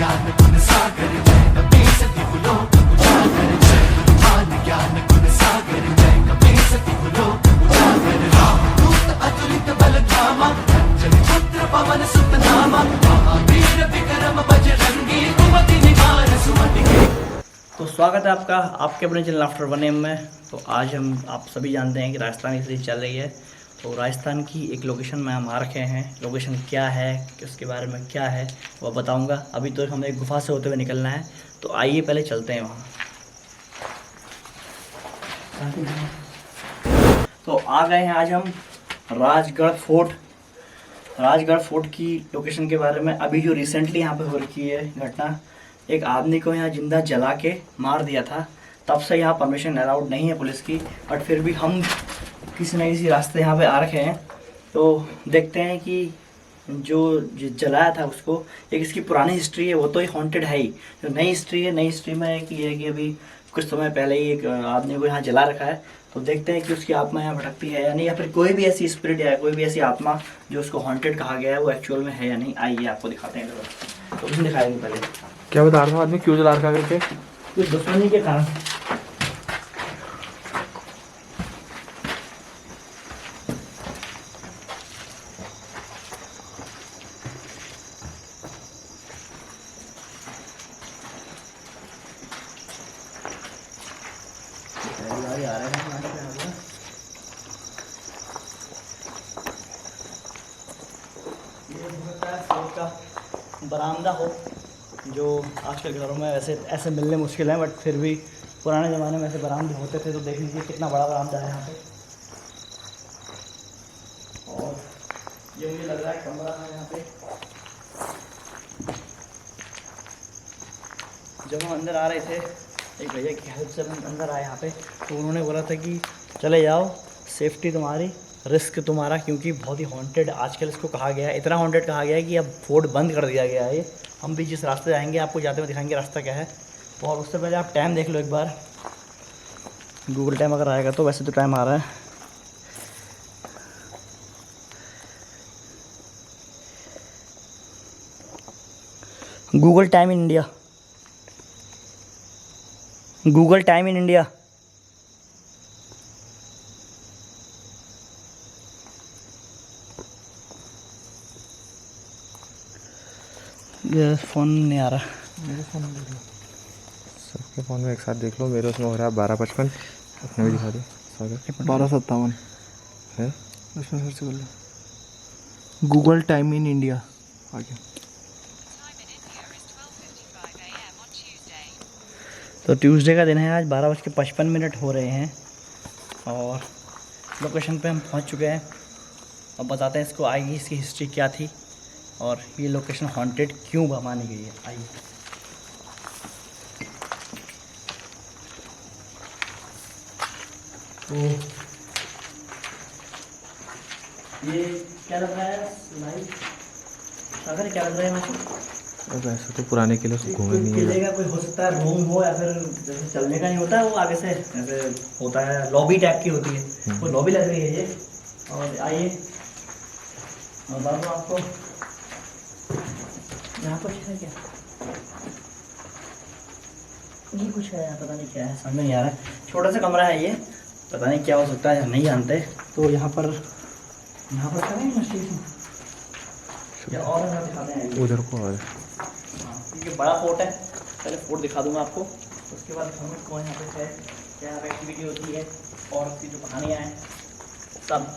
ज्ञान गुण सागर जय कपी सती फुलो उजागर जय गुरुमान ज्ञान गुण सागर जय कपी सती फुलो उजागर रामदूत अतुलित बल धामा अंजनी पुत्र पवन सुत नामा महावीर विक्रम बजरंगी कुमति निवार सुमति के। तो स्वागत है आपका आपके अपने चैनल आफ्टर 1 AM में। तो आज हम आप सभी जानते हैं कि राजस्थान की सीरीज चल रही है। तो राजस्थान की एक लोकेशन में हम आ रखे हैं। लोकेशन क्या है, उसके बारे में क्या है वो बताऊंगा। अभी तो हमें एक गुफा से होते हुए निकलना है, तो आइए पहले चलते हैं वहाँ। तो आ गए हैं आज हम राजगढ़ फोर्ट की लोकेशन के बारे में। अभी जो रिसेंटली यहाँ पे हो रखी है घटना, एक आदमी को यहाँ जिंदा जला के मार दिया था। तब से यहाँ परमिशन अलाउड नहीं है पुलिस की, बट फिर भी हम किसी न किसी रास्ते यहाँ पे आ रखे हैं। तो देखते हैं कि जो जलाया था उसको, एक इसकी पुरानी हिस्ट्री है वो तो हॉन्टेड है ही। जो नई हिस्ट्री है, नई हिस्ट्री में एक ये है कि अभी कुछ समय पहले ही एक आदमी को यहाँ जला रखा है। तो देखते हैं कि उसकी आत्मा यहाँ भटकती है या नहीं, या फिर कोई भी ऐसी स्पिरिट या कोई भी ऐसी आत्मा जो उसको हॉन्टेड कहा गया है वो एक्चुअल में है या नहीं। आइए आपको दिखाते हैं। तो उसने दिखाएंगे पहले क्या बता रहा था आदमी क्यों जला रखा करके? कुछ दुश्मनी के कारण। बरामदा हो जो आजकल घरों में ऐसे मिलने मुश्किल है, बट फिर भी पुराने ज़माने में ऐसे बरामदे होते थे। तो देख लीजिए कितना बड़ा बरामदा है यहाँ पे। और ये मुझे लग रहा है कमरा है यहाँ पे। जब हम अंदर आ रहे थे, एक भैया की हेल्प से हम अंदर आए यहाँ पे, तो उन्होंने बोला था कि चले जाओ, सेफ्टी तुम्हारी, रिस्क तुम्हारा, क्योंकि बहुत ही हॉन्टेड आजकल इसको कहा गया है। इतना हॉन्टेड कहा गया है कि अब फोर्ट बंद कर दिया गया है। ये हम भी जिस रास्ते जाएंगे आपको जाते हुए दिखाएंगे रास्ता क्या है। और उससे पहले आप टाइम देख लो एक बार, गूगल टाइम अगर आएगा तो। वैसे तो टाइम आ रहा है, Google time in India, Google time in India. ये फ़ोन नहीं आ रहा। मेरे फ़ोन में देख लो, सबके फ़ोन में एक साथ देख लो। मेरे उसमें हो रहा है 12:55, अपने भी दिखा दो। 12:57 है, उसमें सर्च कर लो गूगल टाइम इन इंडिया आगे। तो ट्यूसडे का दिन है आज, 12:55 हो रहे हैं और लोकेशन पे हम पहुंच चुके हैं। अब बताते हैं इसको आएगी इसकी हिस्ट्री क्या थी और ये लोकेशन हॉन्टेड क्यों मानी गई है। आइए। तो ये क्या लग रहा है भाई, अगर क्या लग रहा है मुझे? अब ऐसे तो पुराने किले से घूमे नहीं किले है। का कोई हो सकता है रूम हो, या फिर जैसे चलने का नहीं होता है वो आगे से ऐसे होता है, लॉबी टाइप की होती है, वो लॉबी लग रही है ये। और आइए बता दो आपको, यहाँ कुछ है क्या? ये कुछ है यहाँ, पता नहीं क्या है, समझ में नहीं आ रहा है। छोटा सा कमरा है ये, पता नहीं क्या हो सकता है, नहीं जानते। तो यहाँ पर करें या और दिखाते हैं उधर को। और ये बड़ा फोर्ट है, पहले फोर्ट दिखा दूंगा आपको, उसके बाद हम कौन यहाँ पे है, क्या यहाँ पे एक्टिविटी होती है और उसकी जो कहानियाँ हैं सब।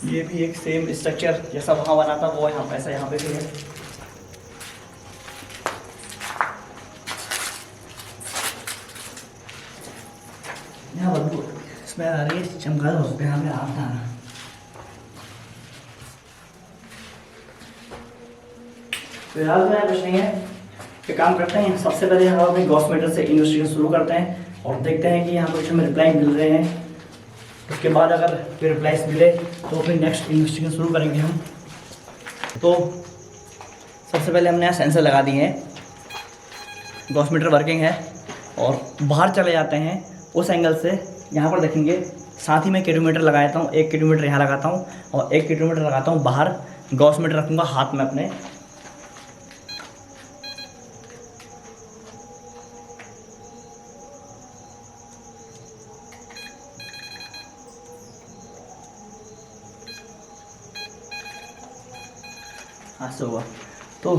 ये भी एक सेम स्ट्रक्चर जैसा वहाँ बना था वो यहाँ ऐसा यहाँ पे भी है। यहाँ बदबू इसमें आ रही है, चमगादड़ हो सकते हैं हमें आप था। फिलहाल तो यहाँ कुछ नहीं है, एक काम करते हैं, सबसे पहले हम अपने गॉसमीटर से इन्वेस्टिगेशन शुरू करते हैं और देखते हैं कि यहाँ कुछ हमें रिप्लाई मिल रहे हैं। उसके बाद अगर फिर रिप्लाईस मिले तो फिर नेक्स्ट इन्वेस्टिगेशन शुरू करेंगे हम। तो सबसे पहले हमने यहाँ सेंसर लगा दिए हैं, गॉस मीटर वर्किंग है। और बाहर चले जाते हैं उस एंगल से, यहाँ पर देखेंगे। साथ ही मैं किलोमीटर लगाता हूँ, 1 किलोमीटर यहाँ लगाता हूँ और 1 किलोमीटर लगाता हूँ बाहर। गॉस मीटर रखूँगा हाथ में अपने। हाथ से होगा तो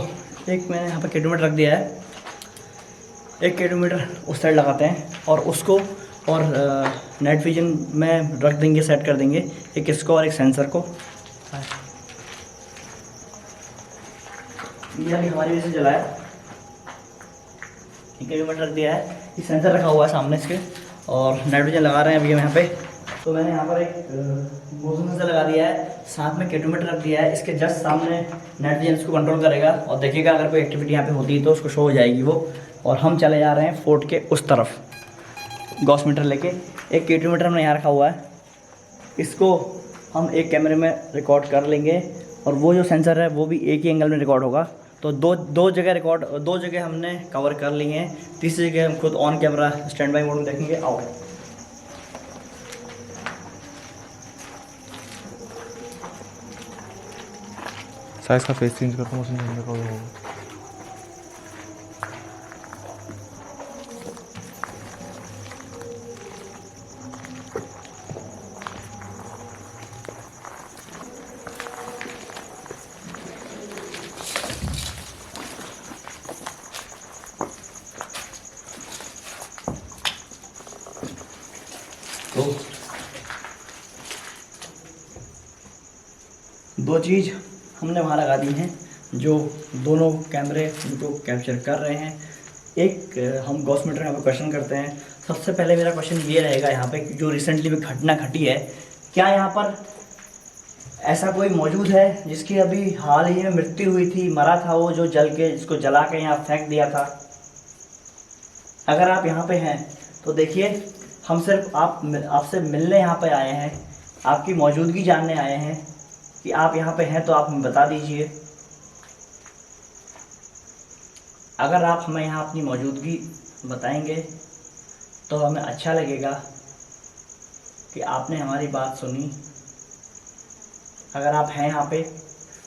एक मैंने यहाँ पर किलोमीटर रख दिया है। 1 किलोमीटर उस साइड लगाते हैं और उसको और नाइट विजन में रख देंगे, सेट कर देंगे एक इसको और एक सेंसर को। ये अभी हमारी वजह से जला है। 1 किलोमीटर रख दिया है, ये सेंसर रखा हुआ है सामने इसके और नाइट विजन लगा रहे हैं अभी हम यहाँ पे। तो मैंने यहाँ पर एक मोशन सेंसर लगा दिया है, साथ में किलोमीटर रख दिया है। इसके जस्ट सामने नाइट विजन इसको कंट्रोल करेगा और देखिएगा अगर कोई एक्टिविटी यहाँ पे होती है तो उसको शो हो जाएगी वो। और हम चले जा रहे हैं फोर्ट के उस तरफ गॉस मीटर लेके। 1 किलोमीटर हमने यहाँ रखा हुआ है, इसको हम एक कैमरे में रिकॉर्ड कर लेंगे और वो जो सेंसर है वो भी एक ही एंगल में रिकॉर्ड होगा। तो दो जगह हमने कवर कर ली हैं। तीसरी जगह हम खुद on camera stand by mode में देखेंगे। आओ साइज का फेस चेंज करता हूँ, मोशन चेंज करता हूँ। तो 2 चीज़ हमने वहाँ लगा दी हैं जो दोनों कैमरे उनको कैप्चर कर रहे हैं। एक हम गॉस मीटर यहाँ पर क्वेश्चन करते हैं। सबसे पहले मेरा क्वेश्चन ये रहेगा यहाँ पे कि जो रिसेंटली में घटना घटी है, क्या यहाँ पर ऐसा कोई मौजूद है जिसकी अभी हाल ही में मृत्यु हुई थी, मरा था वो, जो जल के, जिसको जला के यहाँ फेंक दिया था? अगर आप यहाँ पे हैं तो देखिए, हम सिर्फ आपसे मिलने यहाँ पे आए हैं, आपकी मौजूदगी जानने आए हैं कि आप यहाँ पे हैं तो आप हमें बता दीजिए। अगर आप हमें यहाँ अपनी मौजूदगी बताएंगे तो हमें अच्छा लगेगा कि आपने हमारी बात सुनी। अगर आप हैं यहाँ पे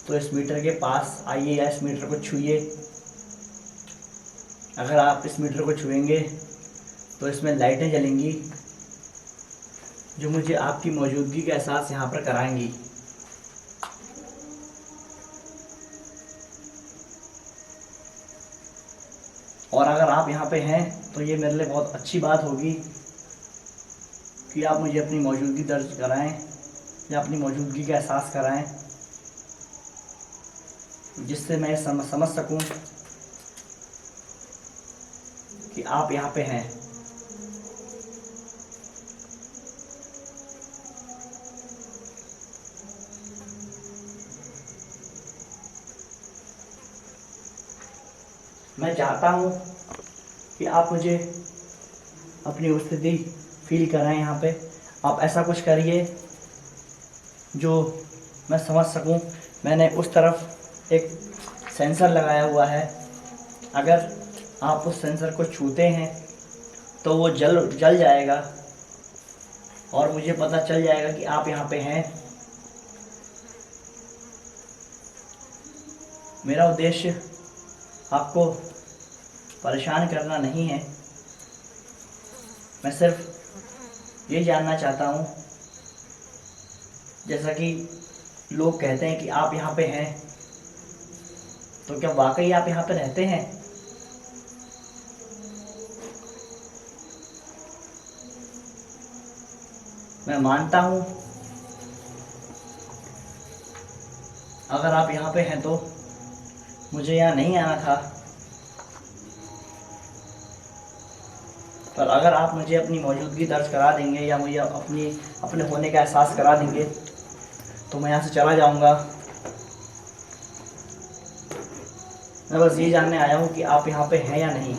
तो इस मीटर के पास आइए या इस मीटर को छूइए। अगर आप इस मीटर को छुएंगे तो इसमें लाइटें जलेंगी जो मुझे आपकी मौजूदगी का एहसास यहाँ पर कराएंगी। और अगर आप यहाँ पे हैं तो ये मेरे लिए बहुत अच्छी बात होगी कि आप मुझे अपनी मौजूदगी दर्ज कराएं या अपनी मौजूदगी का एहसास कराएं, जिससे मैं समझ सकूं कि आप यहाँ पे हैं। मैं चाहता हूँ कि आप मुझे अपनी उपस्थिति फील कराएं यहाँ पे। आप ऐसा कुछ करिए जो मैं समझ सकूं। मैंने उस तरफ एक सेंसर लगाया हुआ है, अगर आप उस सेंसर को छूते हैं तो वो जल जाएगा और मुझे पता चल जाएगा कि आप यहाँ पे हैं। मेरा उद्देश्य आपको परेशान करना नहीं है, मैं सिर्फ ये जानना चाहता हूँ, जैसा कि लोग कहते हैं कि आप यहाँ पे हैं, तो क्या वाकई आप यहाँ पे रहते हैं? मैं मानता हूँ अगर आप यहाँ पे हैं तो मुझे यहाँ नहीं आना था, पर अगर आप मुझे अपनी मौजूदगी दर्ज करा देंगे या मुझे अपने होने का एहसास करा देंगे तो मैं यहाँ से चला जाऊँगा। मैं बस ये जानने आया हूँ कि आप यहाँ पे हैं या नहीं।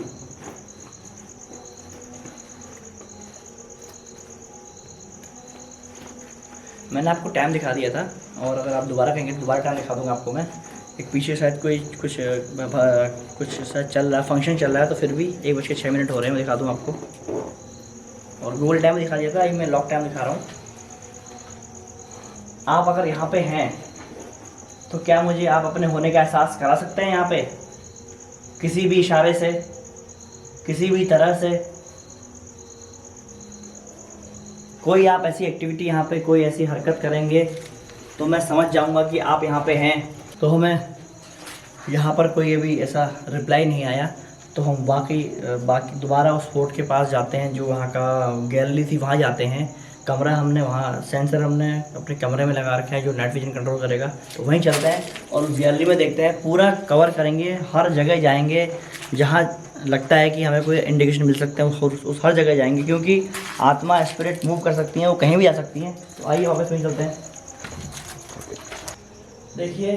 मैंने आपको टाइम दिखा दिया था और अगर आप दोबारा कहेंगे तो दोबारा टाइम दिखा दूँगा आपको मैं। एक पीछे शायद कोई कुछ शायद चल रहा है, फंक्शन चल रहा है, तो फिर भी 1:06 हो रहे हैं। मैं दिखा दूँ आपको, और गूगल टाइम दिखा दिया था, अभी मैं लॉक टाइम दिखा रहा हूँ। आप अगर यहाँ पे हैं तो क्या मुझे आप अपने होने का एहसास करा सकते हैं यहाँ पे, किसी भी इशारे से, किसी भी तरह से? कोई आप ऐसी एक्टिविटी यहाँ पे, कोई ऐसी हरकत करेंगे तो मैं समझ जाऊँगा कि आप यहाँ पे हैं। तो हमें यहाँ पर कोई अभी ऐसा रिप्लाई नहीं आया, तो हम बाकी दोबारा उस फोर्ट के पास जाते हैं, जो वहाँ का गैलरी थी वहाँ जाते हैं। कमरा हमने वहाँ, सेंसर हमने अपने कमरे में लगा रखा है जो नाइट विजन कंट्रोल करेगा, तो वहीं चलते हैं और उस गैलरी में देखते हैं। पूरा कवर करेंगे, हर जगह जाएंगे जहाँ लगता है कि हमें कोई इंडिकेशन मिल सकते हैं, उस हर जगह जाएंगे, क्योंकि आत्मा स्पिरिट मूव कर सकती हैं, वो कहीं भी जा सकती हैं। तो आइए वापस वहीं चलते हैं। देखिए,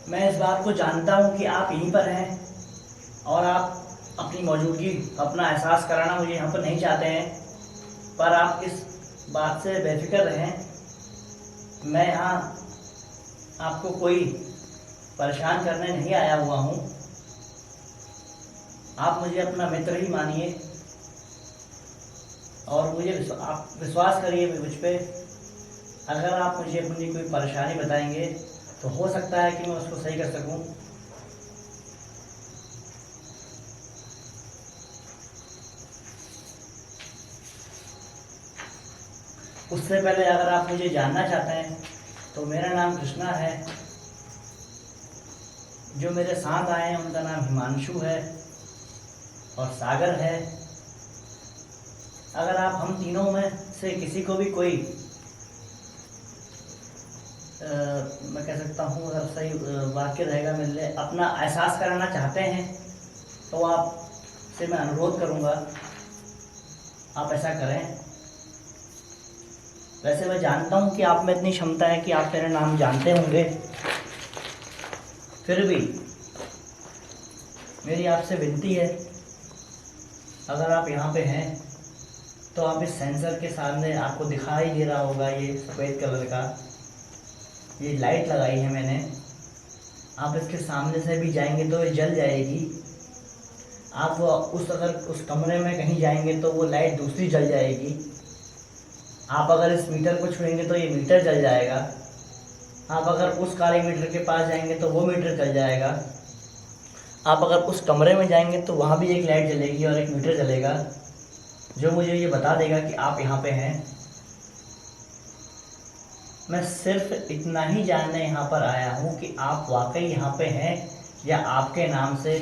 मैं इस बात को जानता हूँ कि आप यहीं पर हैं और आप अपनी मौजूदगी, अपना एहसास कराना मुझे यहाँ पर नहीं चाहते हैं, पर आप इस बात से बेफिक्र रहें। मैं यहाँ आपको कोई परेशान करने नहीं आया हुआ हूँ। आप मुझे अपना मित्र ही मानिए और मुझे आप विश्वास करिए मुझ पे। अगर आप मुझे अपनी कोई परेशानी बताएंगे तो हो सकता है कि मैं उसको सही कर सकूं। उससे पहले अगर आप मुझे जानना चाहते हैं तो मेरा नाम कृष्णा है। जो मेरे साथ आए हैं उनका नाम हिमांशु है और सागर है। अगर आप हम तीनों में से किसी को भी कोई मैं कह सकता हूँ, अगर सही वाक्य रहेगा मेरे लिए, अपना एहसास कराना चाहते हैं तो आपसे मैं अनुरोध करूँगा आप ऐसा करें। वैसे मैं जानता हूँ कि आप में इतनी क्षमता है कि आप मेरा नाम जानते होंगे, फिर भी मेरी आपसे विनती है, अगर आप यहाँ पे हैं तो आप इस सेंसर के सामने, आपको दिखाई दे रहा होगा ये सफ़ेद कलर का, ये लाइट लगाई है मैंने, आप इसके सामने से भी जाएंगे तो ये जल जाएगी। आप अगर उस कमरे में कहीं जाएंगे तो वो लाइट दूसरी जल जाएगी। आप अगर इस मीटर को छुएंगे तो ये मीटर जल जाएगा। आप अगर उस काले मीटर के पास जाएंगे तो वो मीटर जल जाएगा। आप अगर उस कमरे में जाएंगे तो वहाँ भी एक लाइट जलेगी और एक मीटर जलेगा, जो मुझे ये बता देगा कि आप यहाँ पे हैं। मैं सिर्फ इतना ही जानने यहाँ पर आया हूँ कि आप वाकई यहाँ पे हैं या आपके नाम से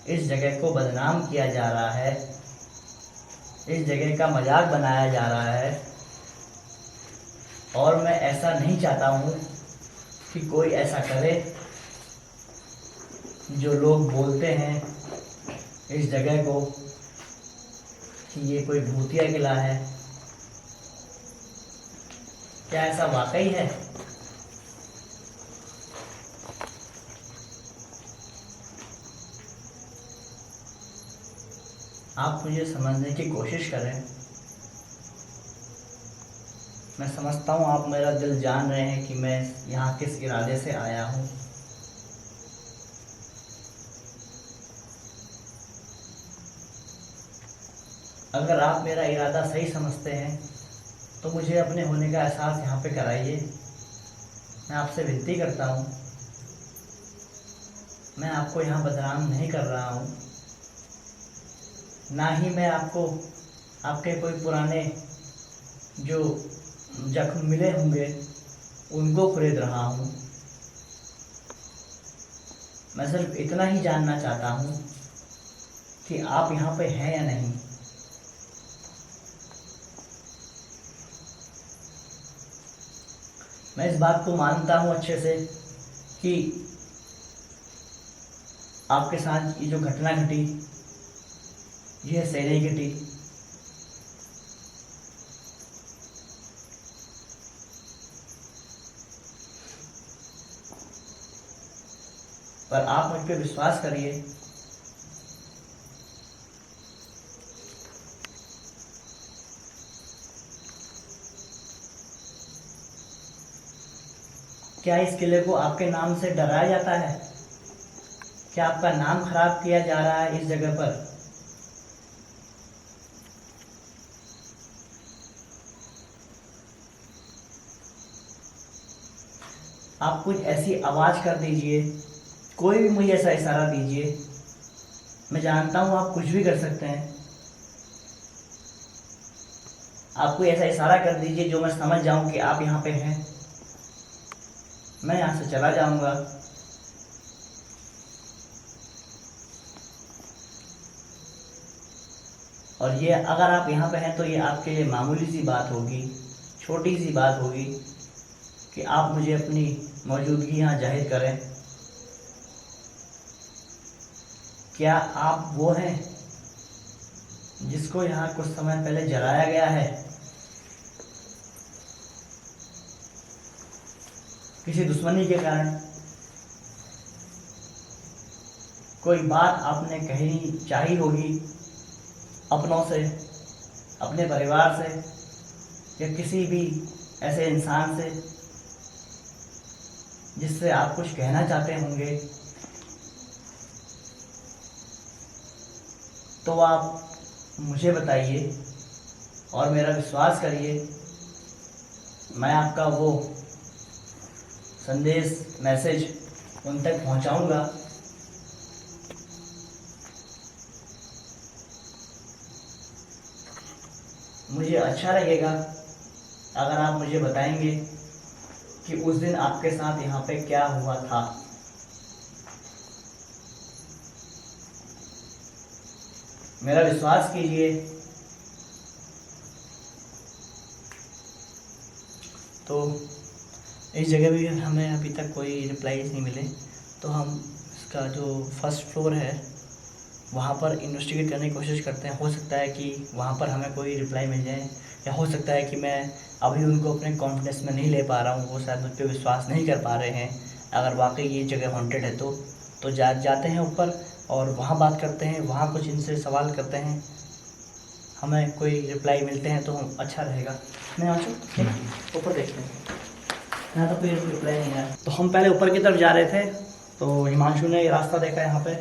इस जगह को बदनाम किया जा रहा है, इस जगह का मजाक बनाया जा रहा है। और मैं ऐसा नहीं चाहता हूँ कि कोई ऐसा करे। जो लोग बोलते हैं इस जगह को कि ये कोई भूतिया किला है, क्या ऐसा वाकई है? आप मुझे समझने की कोशिश करें। मैं समझता हूँ आप मेरा दिल जान रहे हैं कि मैं यहाँ किस इरादे से आया हूँ। अगर आप मेरा इरादा सही समझते हैं तो मुझे अपने होने का एहसास यहाँ पे कराइए। मैं आपसे विनती करता हूँ। मैं आपको यहाँ बदनाम नहीं कर रहा हूँ, ना ही मैं आपको आपके कोई पुराने जो जख्म मिले होंगे उनको खरीद रहा हूँ। मैं सिर्फ इतना ही जानना चाहता हूँ कि आप यहाँ पे हैं या नहीं। मैं इस बात को मानता हूँ अच्छे से कि आपके साथ ये जो घटना घटी, ये सही नहीं घटी। पर आप मुझ पे विश्वास करिए। क्या इस किले को आपके नाम से डराया जाता है? क्या आपका नाम खराब किया जा रहा है इस जगह पर? आप कुछ ऐसी आवाज कर दीजिए, कोई भी मुझे ऐसा इशारा दीजिए। मैं जानता हूं आप कुछ भी कर सकते हैं। आप कोई ऐसा इशारा कर दीजिए जो मैं समझ जाऊं कि आप यहाँ पे हैं। मैं यहाँ से चला जाऊंगा। और ये अगर आप यहाँ पे हैं तो ये आपके लिए मामूली सी बात होगी, छोटी सी बात होगी कि आप मुझे अपनी मौजूदगी यहाँ जाहिर करें। क्या आप वो हैं जिसको यहाँ कुछ समय पहले जलाया गया है? किसी दुश्मनी के कारण कोई बात आपने कहनी चाहिए होगी अपनों से, अपने परिवार से, या किसी भी ऐसे इंसान से जिससे आप कुछ कहना चाहते होंगे। तो आप मुझे बताइए और मेरा विश्वास करिए, मैं आपका वो संदेश, मैसेज उन तक पहुंचाऊंगा। मुझे अच्छा लगेगा अगर आप मुझे बताएंगे कि उस दिन आपके साथ यहाँ पे क्या हुआ था। मेरा विश्वास कीजिए। तो इस जगह भी हमें अभी तक कोई रिप्लाई नहीं मिले, तो हम इसका जो फर्स्ट फ्लोर है वहाँ पर इन्वेस्टिगेट करने की कोशिश करते हैं। हो सकता है कि वहाँ पर हमें कोई रिप्लाई मिल जाए, या हो सकता है कि मैं अभी उनको अपने कॉन्फिडेंस में नहीं ले पा रहा हूँ, वो शायद मुझ पर विश्वास नहीं कर पा रहे हैं। अगर वाकई ये जगह हॉन्टेड है तो जाते हैं ऊपर और वहाँ बात करते हैं, वहाँ कुछ इनसे सवाल करते हैं। हमें कोई रिप्लाई मिलते हैं तो अच्छा रहेगा। मैं आंसू ऊपर देखते हैं। यहाँ तो कोई रिप्लाई नहीं आया। तो हम पहले ऊपर की तरफ जा रहे थे, तो हिमांशु ने ये रास्ता देखा यहाँ पे,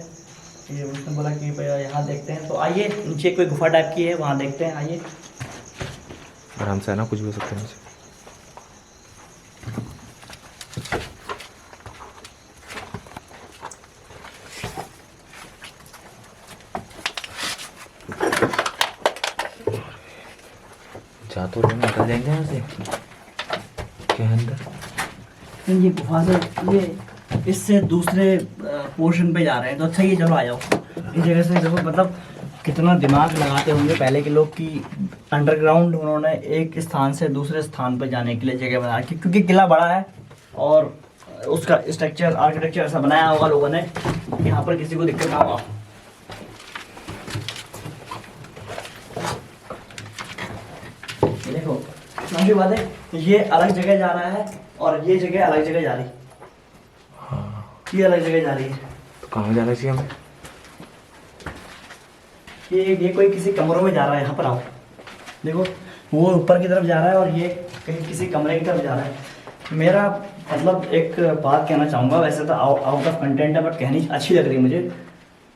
ये उसने बोला कि भैया यहाँ देखते हैं। तो आइए, नीचे कोई गुफा टाइप की है, वहाँ देखते हैं। आइए, आराम से आना, कुछ भी हो सकता है नीचे। जा तो रहे, निकल जाएंगे यहाँ से क्या है अंदर? ये गुफा से ये इससे दूसरे पोर्शन पे जा रहे हैं। तो अच्छा, ये चलो आ जाओ। इस जगह से देखो, मतलब कितना दिमाग लगाते होंगे पहले के लोग कि अंडरग्राउंड उन्होंने एक स्थान से दूसरे स्थान पर जाने के लिए जगह बना रखी, क्योंकि किला बड़ा है और उसका स्ट्रक्चर, आर्किटेक्चर ऐसा बनाया होगा लोगों ने, यहाँ पर किसी को दिक्कत ना हो। देखो, समझी बात है, ये अलग जगह जा रहा है और ये जगह अलग जगह जा रही है। ये अलग जगह जा रही है। तो कहाँ जाना चाहिए हमें? ये कोई किसी कमरों में जा रहा है। यहाँ पर आओ, देखो वो ऊपर की तरफ जा रहा है और ये कहीं किसी कमरे की तरफ जा रहा है। मेरा मतलब एक बात कहना चाहूँगा, वैसे तो आउट ऑफ कंटेंट है बट कहनी अच्छी लग रही है मुझे।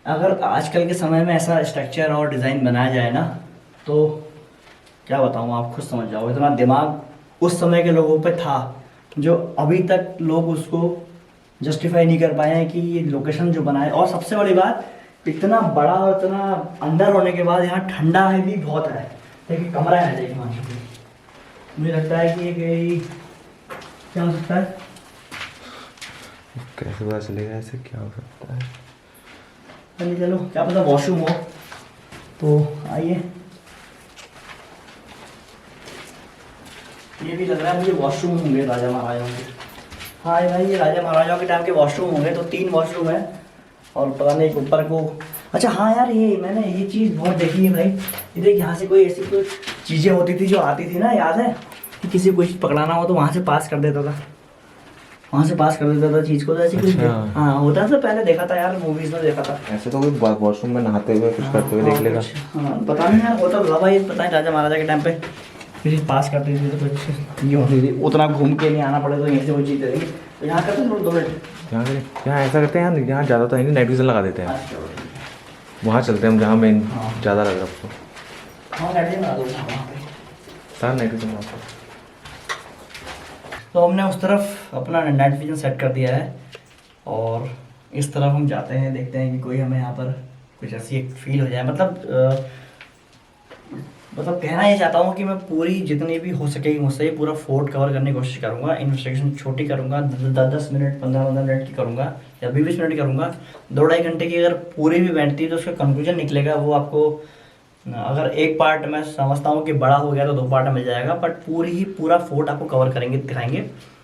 अगर आजकल के समय में ऐसा स्ट्रक्चर और डिज़ाइन बनाया जाए ना, तो क्या बताऊँ, आप खुद समझ जाओ। इतना दिमाग उस समय के लोगों पे था जो अभी तक लोग उसको जस्टिफाई नहीं कर पाए हैं कि ये लोकेशन जो बनाए। और सबसे बड़ी बात, इतना बड़ा और इतना अंदर होने के बाद यहाँ ठंडा है भी बहुत है। देखिए कमरा है, देखिए वहाँ पे मुझे लगता है कि ये क्या हो सकता है। कैसे पता चलेगा ऐसे क्या हो सकता है? चलिए चलो, क्या पता वॉशरूम हो। तो आइए, ये भी लग रहा है मुझे वॉशरूम होंगे राजा महाराजाओं के। हाँ भाई, ये राजा महाराजाओं के टाइम के वॉशरूम होंगे। तो 3 वॉशरूम है और पता नहीं ऊपर को। अच्छा हाँ यार, ये मैंने ये चीज़ बहुत देखी है भाई। ये देख, यहाँ से कोई ऐसी कोई चीज़ें होती थी जो आती थी ना, याद है कि किसी को कुछ पकड़ाना हो तो वहाँ से पास कर देता था, वहाँ से पास कर देता था चीज़ को। तो ऐसी कुछ हाँ होता था, पहले देखा था यार, मूवीज़ में देखा था। ऐसे तो कोई वॉशरूम में नहाते हुए कुछ करते हुए देख लेगा। हाँ पता नहीं यार, होता था भाई। पता नहीं राजा महाराजा के टाइम पे किसी पास करती थी तो कुछ ये होती थी, उतना घूम के नहीं आना पड़े तो यहीं से वो चीज़ देगी। तो यहाँ करते हैं 2 मिनट। यहाँ करें, यहाँ ऐसा करते हैं, यहाँ ज़्यादा तो है नहीं, नाइट विजन लगा देते हैं। अच्छा, वहाँ चलते हैं हम जहाँ मेन हाँ। ज़्यादा लग रहा है आपको। हाँ गाड़ी में आ दो वहाँ पे। सारा नाइट विजन वहाँ पर। तो हमने उस तरफ अपना नाइट विजन सेट कर दिया है और इस तरफ हम जाते हैं, देखते हैं कि कोई हमें यहाँ पर कुछ ऐसी एक फील हो जाए। मतलब कहना ये चाहता हूँ कि मैं पूरी जितनी भी हो सकेगी मुझसे ये पूरा फोर्ट कवर करने की कोशिश करूँगा। इन्वेस्टिगेशन छोटी करूँगा, 10 मिनट 15 मिनट की करूँगा या 20 मिनट की करूँगा। 2-2.5 घंटे की अगर पूरी भी बैठती है तो उसका कंक्लूजन निकलेगा वो आपको, अगर एक पार्ट मैं समझता हूँ कि बड़ा हो गया तो 2 पार्ट में मिल जाएगा, बट पूरा फोर्ट आपको कवर करेंगे, दिखाएंगे।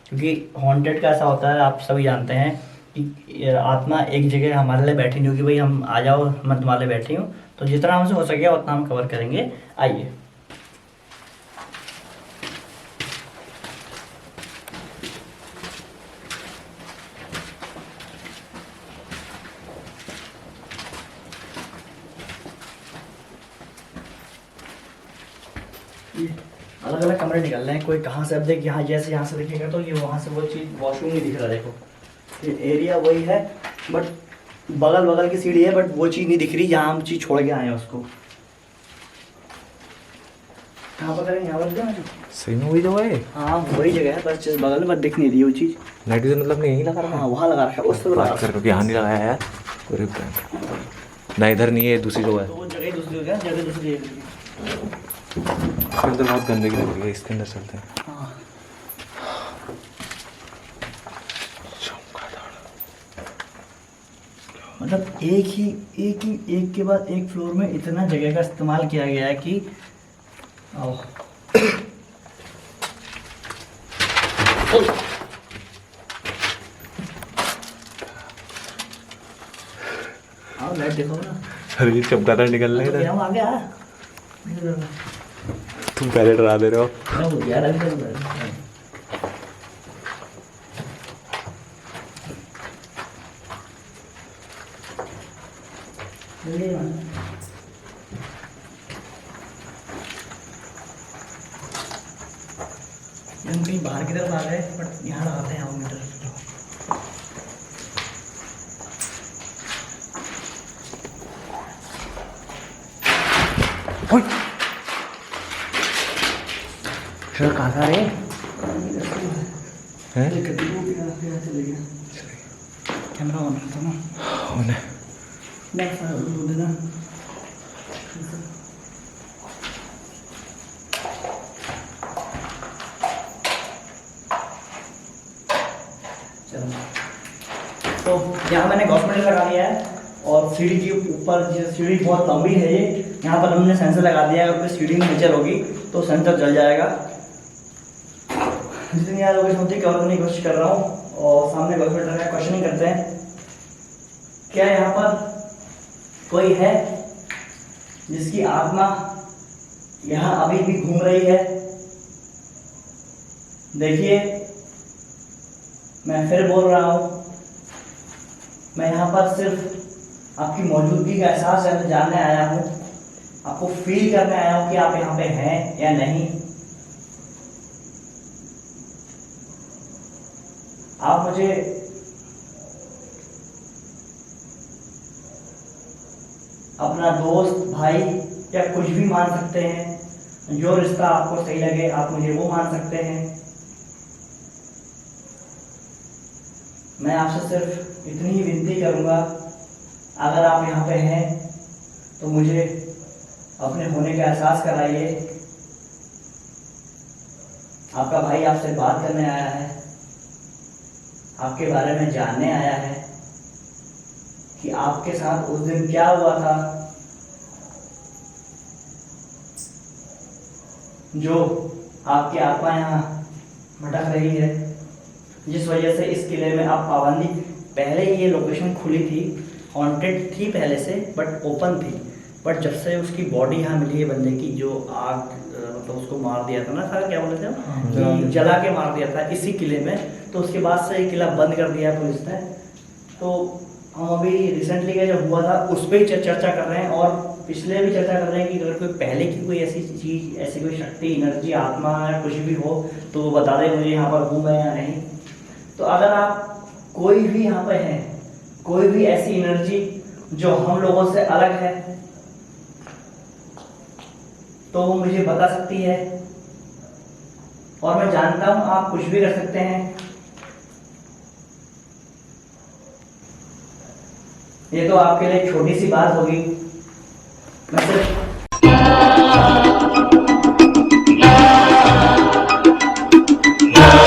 क्योंकि हॉन्टेड का ऐसा होता है, आप सभी जानते हैं कि आत्मा एक जगह हमारे लिए बैठी नहीं होगी, भाई हम आ जाओ मैं तुम्हारे लिए बैठी हूँ। तो जितना हमसे हो सके उतना हम कवर करेंगे। आइए। अलग अलग कमरे निकल रहे हैं, कोई कहाँ से, अब देख यहाँ जैसे यहाँ से दिखेगा तो ये वहाँ से वो चीज़ वॉशरूम नहीं दिख रहा। देखो ये एरिया वही है, बट बगल बगल की सीढ़ी है, बट वो चीज़ नहीं दिख रही जहाँ हम चीज़ छोड़ के आए हैं उसको। कहाँ पर करेंगे? यहाँ पर जाना। सही में वही जगह है। हाँ वही जगह है, बस बगल में, बस दिख नहीं रही वो चीज़। नाइट विजन मतलब नहीं यहीं लगा रखा है? हाँ वहाँ लगा रखा है, उस तरफ लगा बात रखा है। कर यहाँ नहीं लगाया यार। अरे बैंक ना, इधर नहीं है, दूसरी जगह है। तो वो जगह दूसरी जगह, जगह दूसरी जगह। इसके अंदर बहुत गंदगी लग रही है, इसके अंदर चलते हैं। हाँ मतलब एक के बाद एक फ्लोर में इतना जगह का इस्तेमाल किया गया है कि आओ। आओ लाइट देखो ना। अरे ये चमगादड़ निकल रहा तो है क्या इधर। आ गया? तुम पहले डरा दे रहे हो। क्या हो गया? अभी तक हम कहीं बाहर की तरफ आ गए, बट यहाँ लगाते हैं मीटर। सर कहाँ जा रहे हैं? कैमरा ऑन रखता हूँ उन्हें देना। तो यहाँ मैंने गॉस्मेटिक लगा दिया है और सीढ़ी के ऊपर, सीढ़ी बहुत लंबी है ये, यहाँ पर हमने सेंसर लगा दिया है। अगर कोई सीढ़ी में नीचे होगी तो सेंसर जल जाएगा। जितनी याद लोकेशन होती है कवर करने की कोशिश कर रहा हूँ। और सामने गॉस्मेटिक का क्वेश्चनिंग करते हैं, क्या यहाँ पर कोई है जिसकी आत्मा यहाँ अभी भी घूम रही है? देखिए मैं फिर बोल रहा हूँ, मैं यहाँ पर सिर्फ आपकी मौजूदगी का एहसास है जानने आया हूँ, आपको फील करने आया हूँ कि आप यहाँ पे हैं या नहीं। आप मुझे अपना दोस्त, भाई या कुछ भी मान सकते हैं। जो रिश्ता आपको सही लगे आप मुझे वो मान सकते हैं। मैं आपसे सिर्फ इतनी ही विनती करूंगा, अगर आप यहाँ पे हैं तो मुझे अपने होने का एहसास कराइए। आपका भाई आपसे बात करने आया है, आपके बारे में जानने आया है कि आपके साथ उस दिन क्या हुआ था जो आपकी आत्मा यहाँ भटक रही है, जिस वजह से इस किले में आप पाबंदी, पहले ये लोकेशन खुली थी, हॉन्टेड थी पहले से, बट ओपन थी। बट जब से उसकी बॉडी यहाँ मिली है बंदे की, जो आग मतलब उसको मार दिया था ना, था क्या बोलते थे, कि जला के मार दिया था इसी किले में, तो उसके बाद से ये किला बंद कर दिया है पुलिस ने। तो हम अभी रिसेंटली का जो हुआ था उस पर ही चर्चा कर रहे हैं, और पिछले भी चर्चा कर रहे हैं कि अगर कोई पहले की कोई ऐसी चीज़, ऐसी कोई शक्ति, एनर्जी, आत्मा या कुछ भी हो तो वो बता दे मुझे यहाँ पर हूँ मैं या नहीं। तो अगर आप कोई भी यहाँ पे है, कोई भी ऐसी एनर्जी जो हम लोगों से अलग है, तो वो मुझे बता सकती है। और मैं जानता हूं आप कुछ भी कर सकते हैं। ये तो आपके लिए छोटी सी बात होगी,